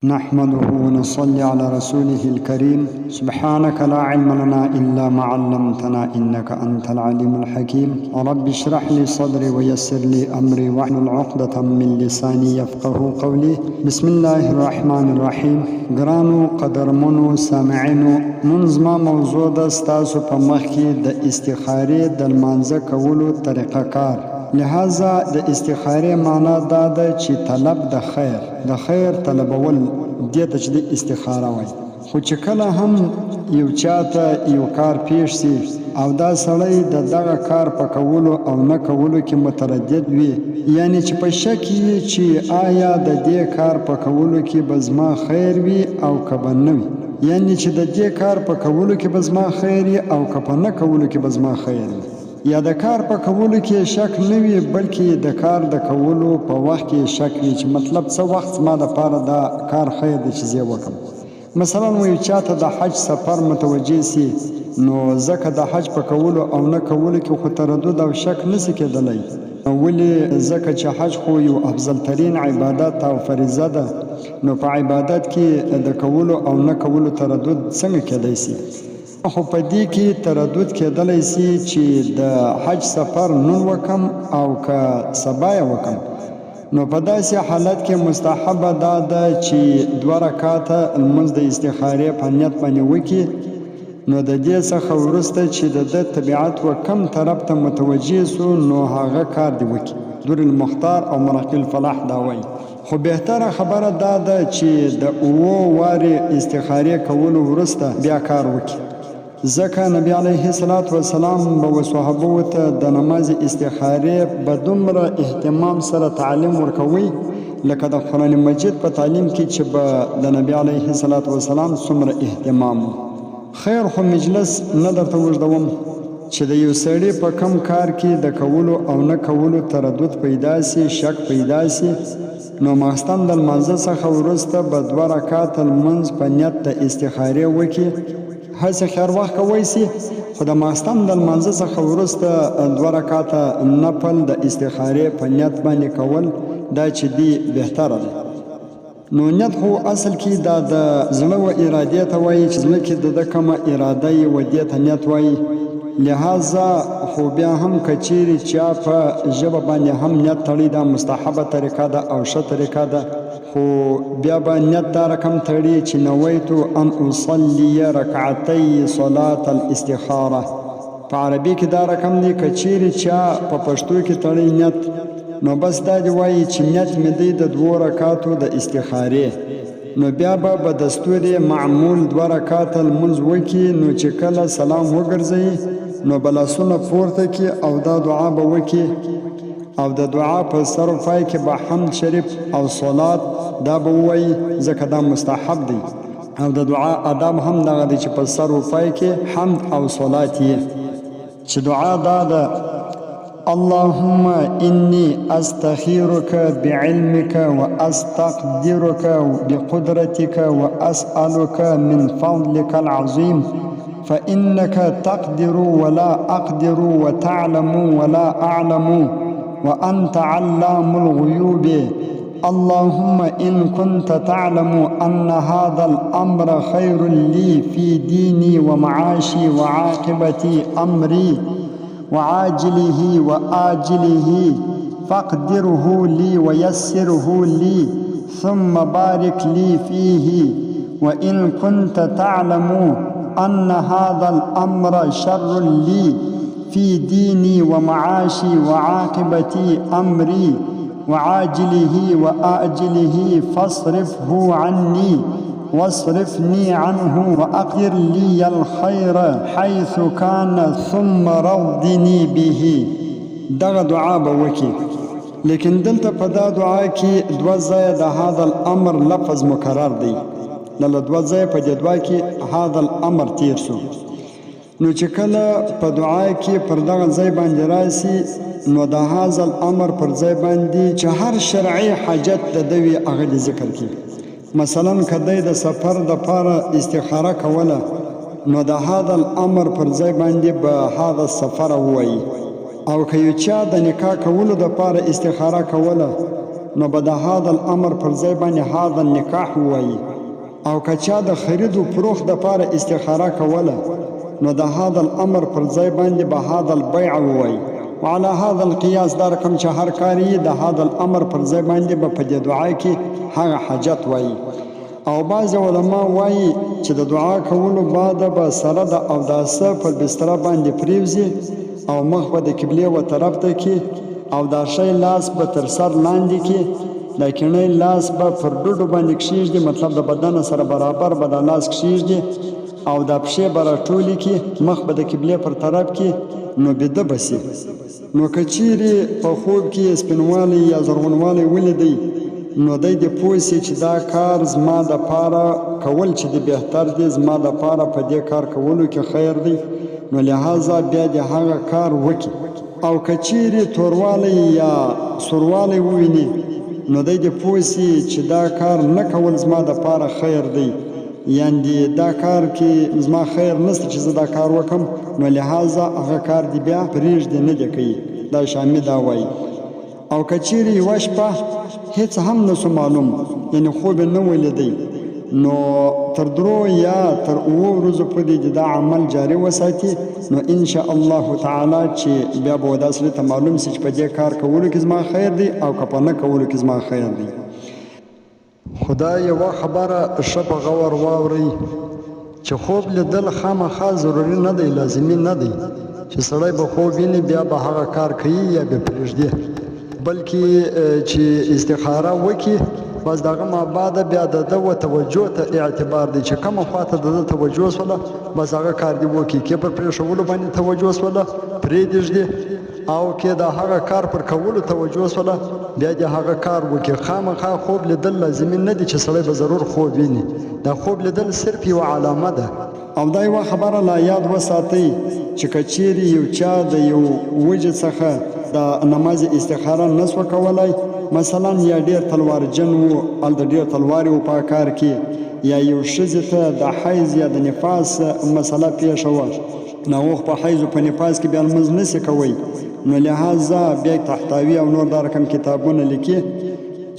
نحمده ونصلي على رسوله الكريم. سبحانك لا علم لنا إلا ما علمتنا إنك أنت العليم الحكيم. رب اشرح لي صدري ويسر لي أمري واحلل عقدة من لساني يفقه قولي. بسم الله الرحمن الرحيم. ګرانو قدرمنو سامعینو، نن زما موضوع ده ستاسو په مخ کې د استخارې د لمانځه کولو طریقه کار. لہذا د استخارې معنا دا ده چې طلب د خیر طلبول دې ته چې د استخاره وایي. خو چې کله هم یو چاته یو کار پیښ سي او دا سړی د دغه کار په کولو او نه کولو کې متردد وي، یعنی چې په شک یې چې آیا د دې کار په کولو کې به زما خیر وي او که به نه وي، یعنی چې د دې کار په کولو کې به زما خیر وي او که په نه کولو کې به زما خیر وي، یا د کار په کولو کې شک نه وي بلکې د کار د کولو په وخت کې شک وي چې مطلب څه وخت زما دپاره دا کار خیر دی چې زه یې وکړم. مثلا وایو چاته د حج سفر متوجه سي، نو ځکه د حج په کولو او نه کولو کې خو تردد او شک نسي کېدلی. ولې؟ ځکه چې حج خو یو افضل ترین عبادت او فریضه ده، نو په عبادت کې د کولو او نه کولو تردد څنګه کېدی سي؟ خو په دې کې تردد کېدلی سي چې د حج سفر نن وکم او که سبا یې وکم. نو په داسې حالت کې مستحبه دا ده چې 2 رکعاته لمونځ د استخارې په نیت باندې وکړي. نو د دې څخه وروسته چې د ده طبیعت و کم طرف ته متوجه سو، نو هغه کار دی وکړي. دور المختار او مرقي الفلاح دا وایي. خو بهتره خبره دا ده چې د 7 وارې استخارې کولو وروسته بیا کار وکړي، ځکه نبی علیه السلام به صحابو ته د نماز استخارې به دومره اهتمام سره تعلیم ورکوي لکه د قرآن مجید په تعلیم کې چې به د نبی علیه السلام څومره اهتمام. خیر خو مجلس نه درته اوږدوم چې د یو سړي په کم کار کې د کولو او نه کولو تردد پیدا سي، شک پیدا سي، نو ماخستن د لمانځه څخه وروسته به 2 رکعاته لمونځ په نیت د استخارې وکړي. هسې خیر وخت کوی سي، خو د ماخستن د لمانځه څخه وروسته 2 رکعاته نفل د استخارې په نیت باندې کول دا چې دی بهتره دی. نو نیت خو اصل کې دا د زړه و ارادې ته وایي چې زړه کې د ده کومه اراده یې و دې ته نیت وایي. لہذا خو بیا هم که چیرې چا په ژبه باندې هم نیت تړي دا مستحبه طریقه ده او ښه طریقه ده، خو بیا به نیت دا رقم تړي چې نویتو ان اصلي رکعتي صلاة الاستخاره. په عربي کې دا رقم دی. که چیرې چا په پښتو کې تړي نیت، نو بس دا دی وایي چې نیت مې دی د 2 رکعاتو د استخارې. نو بیا به په دستور معمول 2 رکعاته لمونځ وکړي. نو چې کله سلام وګرځوي نو به لاسونه پورته کړي او دا دعا به وکړي، او د دعا په سر و پای کې به حمد شریف او صلات دا به ووایي، ځکه دا مستحب دی. او د دعا ادب هم دغه دی چې په سر و پای کې حمد او صلات یې، چې دعا دا ده: اللهم إني أستخيرك بعلمك وأستقدرك بقدرتك وأسألك من فضلك العظيم فإنك تقدر ولا أقدر وتعلم ولا أعلم وأنت علام الغيوب. اللهم إن كنت تعلم أن هذا الأمر خير لي في ديني ومعاشي وعاقبة أمري وعاجله وآجله فاقدره لي ويسره لي ثم بارك لي فيه. وإن كنت تعلم أن هذا الأمر شر لي في ديني ومعاشي وعاقبة أمري وعاجله وآجله فاصرفه عني واصرفني عنه وأقدر لي الخير حيث كان ثم رضني به. دغه دعا به وکړي. لیکن دلته په دا دعا کې 2 ځایه د هذا الامر لفظ مکرر دی. دله 2 ځایه په دې دعا کې هذا الامر تیر سو. نو چې کله په دعا کې پر دغه ځای باندې راسي، نو د هذا الامر پر ځای باندې چې هر شرعي حاجت د دوی هغه ذکر کړي. مثلا کدی د سفر د پاره استخاره کوله، نو د هذا الامر پر ځای باندې به هذا السفر وایي. او که یو چا د نکاح کولو د پاره استخاره کوله، نو به د هذا الامر پر ځای باندې هذا النکاح ووایي. او که چا د خرید و فروخت دپاره استخاره کوله نو د هذا الامر پر ځای باندې به هذا البیع ووایي. وعلى هذا القياس دا رقم چې هر کار یې د هذا الامر پر ځای باندې به په دې دعا کې هغه حاجت وایي. او بعض علما وایي چې د دعا کولو بعد به سره د اوداسه پر بستره باندې پریوزي او مخ به د قبلې و طرف ته کې او دا شی لاس به تر سر لاندې کې دا کیڼی لاس به پر ډوډو باندې کښېږدي، مطلب د بدن سره برابر به دا لاس کښېږدي او دا پښې به راټولې کې مخ به د قبلې پر طرف کې نو بیده به سي. نو که چیرې په خوب کې سپینوالی یا زرغونوالی ولیدی نو دی دې پوه سي چې دا کار زما دپاره کول چې دی بهتر دی، زما دپاره په دې کار کولو کې خیر دی، نو لحاظه بیا دې هغه کار وکړي. او که چیرې توروالی یا سوروالی وویني نو دی دې پوه سي چې دا کار نه کول زما دپاره خیر دی، یعنی دا کار کې زما خیر نشته چې زه دا کار وکم، نو لحاظه هغه کار دی بیا پرېږدي نه دی کوي. دا شامی دا وایي. او که چیرې یوه شپه هیڅ هم نسو معلوم، یعنی خوب نه ولیدی، نو تر 3 یا تر 7 ورځو پورې دا عمل جاری وساتي، نو ان شاء الله تعالی چې بیا به دا سړي ته معلوم سي چې په دې کار کولو کې زما خیر دی او که په نه کولو کې زما خیر دی. خدا یوه خبره ښه په غور واورئ چې خوب لیدل خامخا ضروري نه دی، لازمي نه دی چې سړی به خوب ویني بیا به هغه کار کوي یا به پرېږدي، بلکې چې استخاره وکړي بس دغه مابعده بیا د ده و توجه ته اعتبار دی چې کومه خواته د ده توجه سوله بس هغه کار دی وکړي، که پر پرېښولو باندې توجه سوله پرېږدي او که د هغه کار پر کولو توجه سوله بیا د هغه کار وکړي. خامخا خوب لیدل لازمي نه دی چې سړی به ضرور خوب ویني، دا خوب لیدل صرف یوه علامه ده. او دا یوه خبره لا یاد وساتئ چې که چیرې یو چا د یو وجې څخه د نماز استخاره نسوه کولی، مثلا یا ډېر تلوارجن و هلته ډېر تلوارې و په کار کې، یا یو ښځې ته د حیض یا د نفاس مسله پیښه وه، ناوخ په حیض و په نفاس کې بیا لمونځ نسي کوی، نو لحاظه بیا تحتاوي او نور دا رقم کتابونه لیکي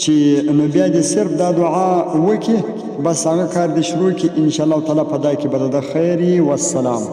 چې نو بیا دې صرف دا دعا وکړي بس هغه کار دې شروع کړي، انشاءالله تعالی په دا کې به د خیر وي. والسلام.